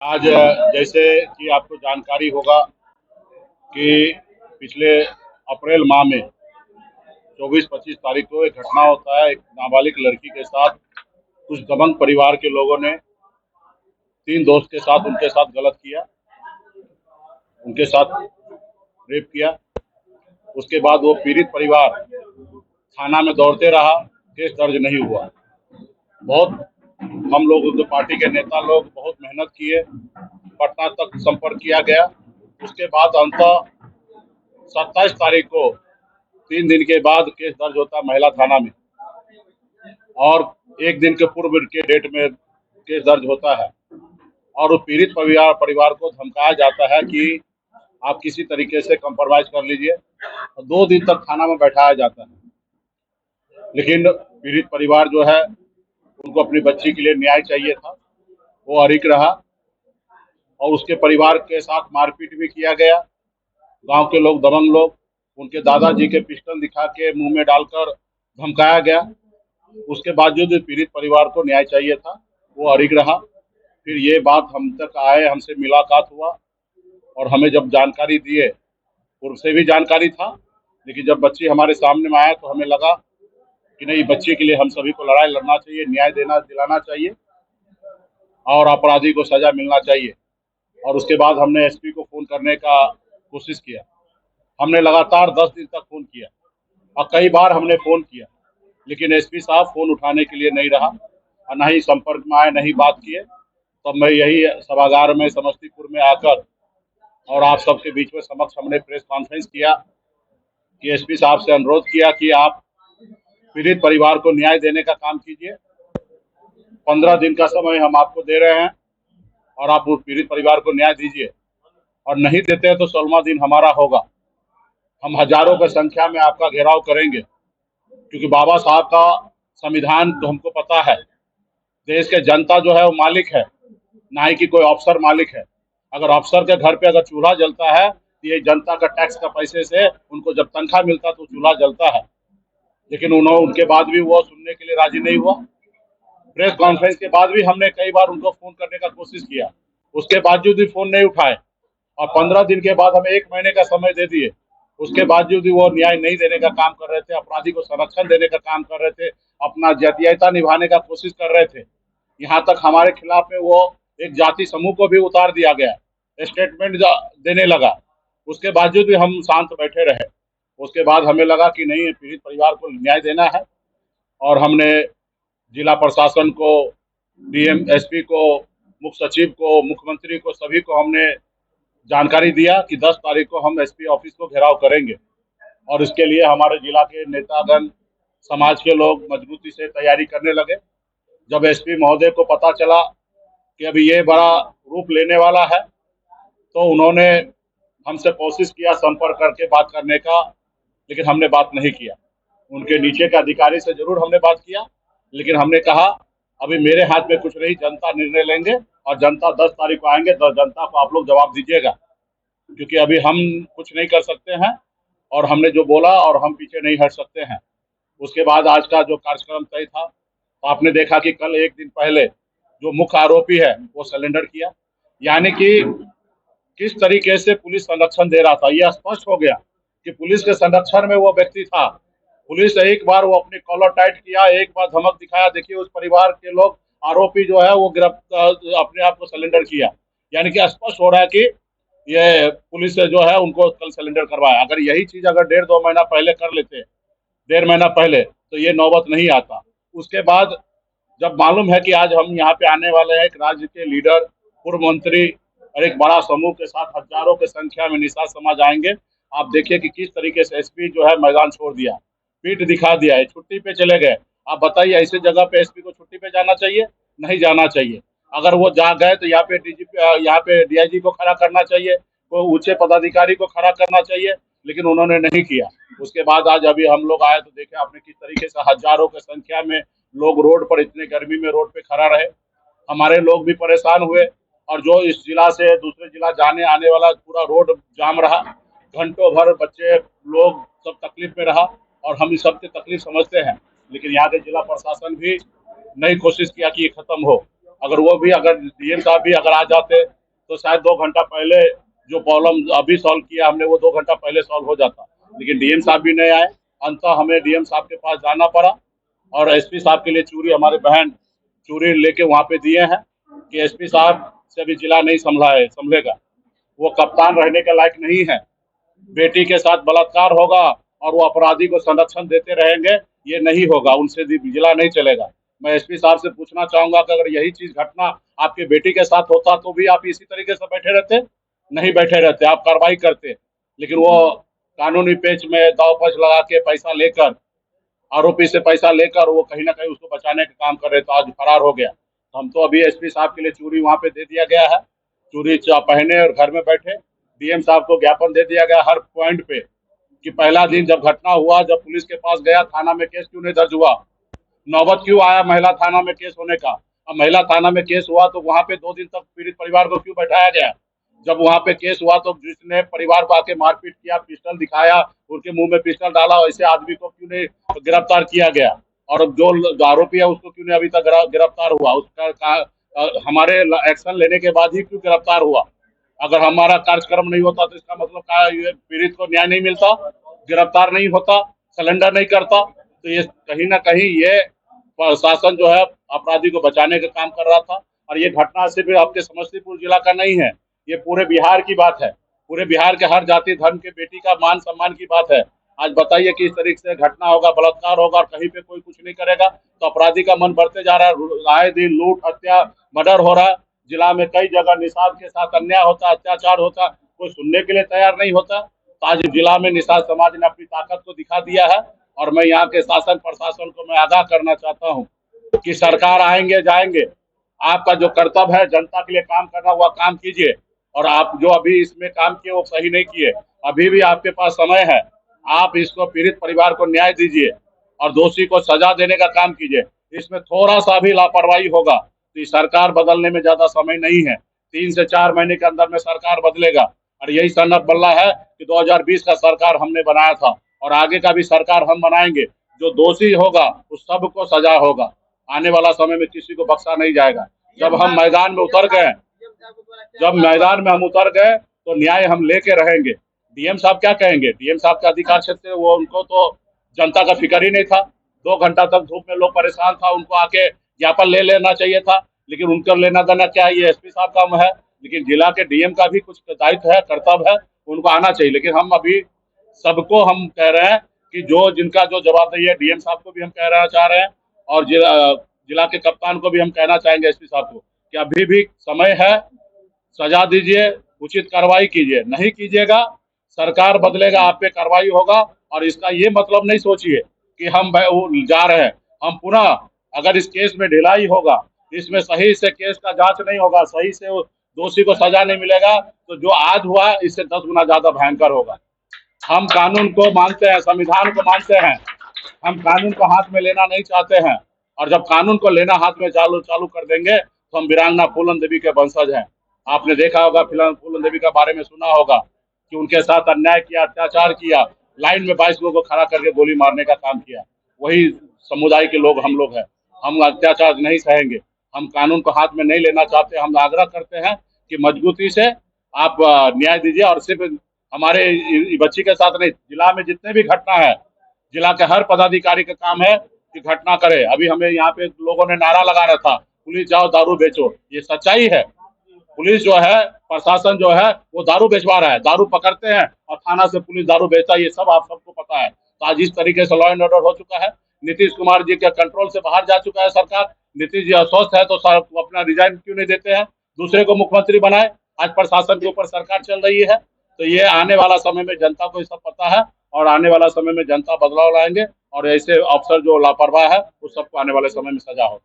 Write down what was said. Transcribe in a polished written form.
आज जैसे कि आपको जानकारी होगा कि पिछले अप्रैल माह में 24-25 तारीख को एक घटना होता है। एक नाबालिग लड़की के साथ कुछ दबंग परिवार के लोगों ने 3 दोस्त के साथ उनके साथ गलत किया, उनके साथ रेप किया। उसके बाद वो पीड़ित परिवार थाना में दौड़ते रहा, केस दर्ज नहीं हुआ। बहुत हम लोग जो पार्टी के नेता लोग बहुत मेहनत किए, पटना तक संपर्क किया गया। उसके बाद अंततः 27 तारीख को 3 दिन के बाद केस दर्ज होता है महिला थाना में, और एक दिन के पूर्व के डेट में केस दर्ज होता है। और उस पीड़ित परिवार को धमकाया जाता है कि आप किसी तरीके से कंप्रोमाइज कर लीजिए, और 2 दिन तक थाना में बैठाया जाता है। लेकिन पीड़ित परिवार जो है, उनको अपनी बच्ची के लिए न्याय चाहिए था, वो अड़िग रहा और उसके परिवार के साथ मारपीट भी किया गया। गांव के लोग, दबंग लोग, उनके दादाजी के पिस्टल दिखा के मुंह में डालकर धमकाया गया। उसके बावजूद पीड़ित परिवार को न्याय चाहिए था, वो अड़िग रहा। फिर ये बात हम तक आए, हमसे मुलाकात हुआ और हमें जब जानकारी दिए, पूर्व से भी जानकारी था, लेकिन जब बच्ची हमारे सामने में आया तो हमें लगा कि नहीं, बच्चे के लिए हम सभी को लड़ाई लड़ना चाहिए, न्याय देना दिलाना चाहिए और अपराधी को सजा मिलना चाहिए। और उसके बाद हमने एसपी को फोन करने का कोशिश किया। हमने लगातार 10 दिन तक फोन किया और कई बार हमने फोन किया, लेकिन एसपी साहब फोन उठाने के लिए नहीं रहा और न ही संपर्क में आए, नहीं बात किए। तब मैं यही सभागार में समस्तीपुर में आकर और आप सबके बीच में समक्ष हमने प्रेस कॉन्फ्रेंस किया कि एसपी साहब से अनुरोध किया कि आप पीड़ित परिवार को न्याय देने का काम कीजिए। 15 दिन का समय हम आपको दे रहे हैं और आप उस पीड़ित परिवार को न्याय दीजिए, और नहीं देते हैं तो 16वां दिन हमारा होगा। हम हजारों की संख्या में आपका घेराव करेंगे, क्योंकि बाबा साहब का संविधान तो हमको पता है। देश के जनता जो है वो मालिक है, ना ही कि कोई अफसर मालिक है। अगर अफसर के घर पे अगर चूल्हा जलता है तो ये जनता का टैक्स का पैसे से उनको जब तनख्वाह मिलता तो चूल्हा जलता है। लेकिन उन्होंने, उनके बाद भी वो सुनने के लिए राजी नहीं हुआ। प्रेस कॉन्फ्रेंस के बाद भी हमने कई बार उनको फोन करने का कोशिश किया, उसके बावजूद भी फोन नहीं उठाए। और 15 दिन के बाद हमें 1 महीने का समय दे दिए, उसके बावजूद भी वो न्याय नहीं देने का काम कर रहे थे, अपराधी को संरक्षण देने का काम कर रहे थे, अपना जातीयता निभाने का कोशिश कर रहे थे। यहाँ तक हमारे खिलाफ में वो एक जाति समूह को भी उतार दिया गया, स्टेटमेंट देने लगा। उसके बावजूद भी हम शांत बैठे रहे। उसके बाद हमें लगा कि नहीं, पीड़ित परिवार को न्याय देना है, और हमने जिला प्रशासन को, डीएम, एसपी को, मुख्य सचिव को, मुख्यमंत्री को, सभी को हमने जानकारी दिया कि 10 तारीख को हम एसपी ऑफिस को घेराव करेंगे। और इसके लिए हमारे जिला के नेतागण, समाज के लोग मजबूती से तैयारी करने लगे। जब एसपी महोदय को पता चला कि अभी ये बड़ा रूप लेने वाला है, तो उन्होंने हमसे कोशिश किया संपर्क करके बात करने का, लेकिन हमने बात नहीं किया। उनके नीचे के अधिकारी से जरूर हमने बात किया, लेकिन हमने कहा अभी मेरे हाथ में कुछ नहीं, जनता निर्णय लेंगे और जनता 10 तारीख को आएंगे, तो जनता को आप लोग जवाब दीजिएगा, क्योंकि अभी हम कुछ नहीं कर सकते हैं और हमने जो बोला और हम पीछे नहीं हट सकते हैं। उसके बाद आज का जो कार्यक्रम तय था, तो आपने देखा कि कल एक दिन पहले जो मुख्य आरोपी है वो सरेंडर किया। यानी कि किस तरीके से पुलिस संरक्षण दे रहा था, यह स्पष्ट हो गया कि पुलिस के संरक्षण में वो व्यक्ति था। पुलिस एक बार वो अपनी कॉलर टाइट किया, एक बार धमक दिखाया, देखिए उस परिवार के लोग, आरोपी जो है वो गिरफ्तार, अपने आप को सरेंडर किया। यानी कि स्पष्ट हो रहा है कि ये पुलिस जो है उनको कल सरेंडर करवाया। अगर यही चीज अगर 1.5-2 महीना पहले कर लेते, 1.5 महीना पहले, तो ये नौबत नहीं आता। उसके बाद जब मालूम है कि आज हम यहाँ पे आने वाले हैं, एक राज्य के लीडर, पूर्व मंत्री और एक बड़ा समूह के साथ हजारों की संख्या में निषाद समाज आएंगे, आप देखिए कि किस तरीके से एसपी जो है मैदान छोड़ दिया, पीठ दिखा दिया है, छुट्टी पे चले गए। आप बताइए, ऐसे जगह पे एसपी को छुट्टी पे जाना चाहिए? नहीं जाना चाहिए। अगर वो जा गए तो यहाँ पे डीजीपी, यहाँ पे डीआईजी को खड़ा करना चाहिए, कोई ऊंचे पदाधिकारी को खड़ा करना चाहिए, लेकिन उन्होंने नहीं किया। उसके बाद आज अभी हम लोग आए तो देखे आपने किस तरीके से हजारों की संख्या में लोग रोड पर, इतने गर्मी में रोड पे खड़ा रहे। हमारे लोग भी परेशान हुए, और जो इस जिला से दूसरे जिला जाने आने वाला पूरा रोड जाम रहा। घंटों भर बच्चे लोग सब तकलीफ में रहा, और हम इस सबकी तकलीफ समझते हैं, लेकिन यहाँ के जिला प्रशासन भी नई कोशिश किया कि ये खत्म हो। अगर वो भी, अगर डीएम साहब भी अगर आ जाते तो शायद 2 घंटा पहले जो प्रॉब्लम अभी सॉल्व किया हमने वो 2 घंटा पहले सॉल्व हो जाता। लेकिन डीएम साहब भी नहीं आए, अंततः हमें डीएम साहब के पास जाना पड़ा और एसपी साहब के लिए चूड़ी, हमारे बहन चूड़ी लेके वहां पे दिए हैं कि एसपी साहब से भी जिला नहीं संभलेगा, वो कप्तान रहने के लायक नहीं है। बेटी के साथ बलात्कार होगा और वो अपराधी को संरक्षण देते रहेंगे, ये नहीं होगा, उनसे जिला नहीं चलेगा। मैं एसपी साहब से पूछना चाहूंगा कि अगर यही चीज घटना आपके बेटी के साथ होता तो भी आप इसी तरीके से बैठे रहते? नहीं बैठे रहते, आप कार्रवाई करते। लेकिन वो कानूनी पेच में दाव पेच लगा के पैसा लेकर, आरोपी से पैसा लेकर वो कहीं ना कहीं उसको बचाने का काम कर रहे, तो आज फरार हो गया। तो हम तो अभी एसपी साहब के लिए चूड़ी वहां पे दे दिया गया है, चूड़ी पहने और घर में बैठे। डीएम साहब को ज्ञापन दे दिया गया हर पॉइंट पे कि पहला दिन जब घटना हुआ, जब पुलिस के पास गया, थाना में केस क्यों नहीं दर्ज हुआ, नौबत क्यों आया महिला थाना में केस होने का। अब महिला थाना में केस हुआ तो वहां पे 2 दिन तक पीड़ित परिवार को क्यों बैठाया गया? जब वहां पे केस हुआ तो जिसने परिवार को आके मारपीट किया, पिस्टल दिखाया, उनके मुंह में पिस्टल डाला, ऐसे आदमी को क्यों नहीं गिरफ्तार किया गया? और जो आरोपी है उसको क्यों नहीं अभी तक गिरफ्तार हुआ? हमारे एक्शन लेने के बाद ही क्यों गिरफ्तार हुआ? अगर हमारा कार्यक्रम नहीं होता तो इसका मतलब क्या पीड़ित को न्याय नहीं मिलता, गिरफ्तार नहीं होता, सरेंडर नहीं करता? तो ये कहीं ना कहीं ये प्रशासन जो है अपराधी को बचाने का काम कर रहा था। और ये घटना सिर्फ आपके समस्तीपुर जिला का नहीं है, ये पूरे बिहार की बात है, पूरे बिहार के हर जाति धर्म के बेटी का मान सम्मान की बात है। आज बताइए कि इस तरीके से घटना होगा, बलात्कार होगा और कहीं पे कोई कुछ नहीं करेगा, तो अपराधी का मन बढ़ते जा रहा है। आए दिन लूट, हत्या, मर्डर हो रहा है जिला में, कई जगह निषाद के साथ अन्याय होता, अत्याचार होता, कोई सुनने के लिए तैयार नहीं होता। तो आज जिला में निषाद समाज ने अपनी ताकत को दिखा दिया है। और मैं यहाँ के शासन प्रशासन को मैं आगाह करना चाहता हूँ कि सरकार आएंगे जाएंगे, आपका जो कर्तव्य है जनता के लिए काम करना, वह काम कीजिए। और आप जो अभी इसमें काम किए वो सही नहीं किए, अभी भी आपके पास समय है, आप इसको पीड़ित परिवार को न्याय दीजिए और दोषी को सजा देने का काम कीजिए। इसमें थोड़ा सा भी लापरवाही होगा तो सरकार बदलने में ज्यादा समय नहीं है, 3 से 4 महीने के अंदर में सरकार बदलेगा। और यही सनत बल्ला है कि 2020 का सरकार हमने बनाया था और आगे का भी सरकार हम बनाएंगे। जो दोषी होगा उस सबको सजा होगा, आने वाला समय में किसी को बख्शा नहीं जाएगा। जब हम मैदान में उतर गए, जब मैदान में हम उतर गए तो न्याय हम लेके रहेंगे। डीएम साहब क्या कहेंगे? डीएम साहब का अधिकार क्षेत्र, वो उनको तो जनता का फिक्र ही नहीं था। 2 घंटा तक धूप में लोग परेशान था, उनको आके ज्ञापन ले लेना चाहिए था, लेकिन उनका लेना देना क्या है, ये एसपी साहब का है। लेकिन जिला के डीएम का भी कुछ दायित्व है, कर्तव्य है, उनको आना चाहिए। लेकिन हम अभी सबको हम कह रहे हैं कि जो जिनका जो जवाबदेही है, डीएम साहब को भी हम कहना चाह रहे हैं और जिला के कप्तान को भी हम कहना चाहेंगे, एसपी साहब को, कि अभी भी समय है, सजा दीजिए, उचित कार्रवाई कीजिए। नहीं कीजिएगा, सरकार बदलेगा, आप पे कार्रवाई होगा। और इसका ये मतलब नहीं सोचिए कि हम जा रहे हैं, हम पुनः, अगर इस केस में ढिलाई होगा, इसमें सही से केस का जांच नहीं होगा, सही से दोषी को सजा नहीं मिलेगा, तो जो आज हुआ इससे 10 गुना ज्यादा भयंकर होगा। हम कानून को मानते हैं, संविधान को मानते हैं, हम कानून को हाथ में लेना नहीं चाहते हैं। और जब कानून को लेना हाथ में चालू कर देंगे तो हम वीरांगना फूलन देवी के वंशज हैं। आपने देखा होगा, फूलन देवी के बारे में सुना होगा कि उनके साथ अन्याय किया, अत्याचार किया, लाइन में 22 लोगों को खड़ा करके गोली मारने का काम किया। वही समुदाय के लोग हम लोग हैं, हम अत्याचार नहीं सहेंगे, हम कानून को हाथ में नहीं लेना चाहते। हम आग्रह करते हैं कि मजबूती से आप न्याय दीजिए। और सिर्फ हमारे बच्ची के साथ नहीं, जिला में जितने भी घटना है, जिला के हर पदाधिकारी का काम है कि घटना करे। अभी हमें यहाँ पे लोगों ने नारा लगा रहा था, पुलिस जाओ दारू बेचो, ये सच्चाई है। पुलिस जो है, प्रशासन जो है, वो दारू बेचवा रहा है, दारू पकड़ते हैं और थाना से पुलिस दारू बेचता है, ये सब आप सबको पता है। तो आज इस तरीके से लॉ एंड ऑर्डर हो चुका है, नीतीश कुमार जी के कंट्रोल से बाहर जा चुका है सरकार। नीतीश जी अस्वस्थ है तो अपना रिजाइन क्यों नहीं देते हैं, दूसरे को मुख्यमंत्री बनाए। आज प्रशासन के ऊपर सरकार चल रही है। तो ये आने वाला समय में जनता को ये सब पता है और आने वाला समय में जनता बदलाव लाएंगे और ऐसे अफसर जो लापरवाह है उस सबको आने वाले समय में सजा होगा।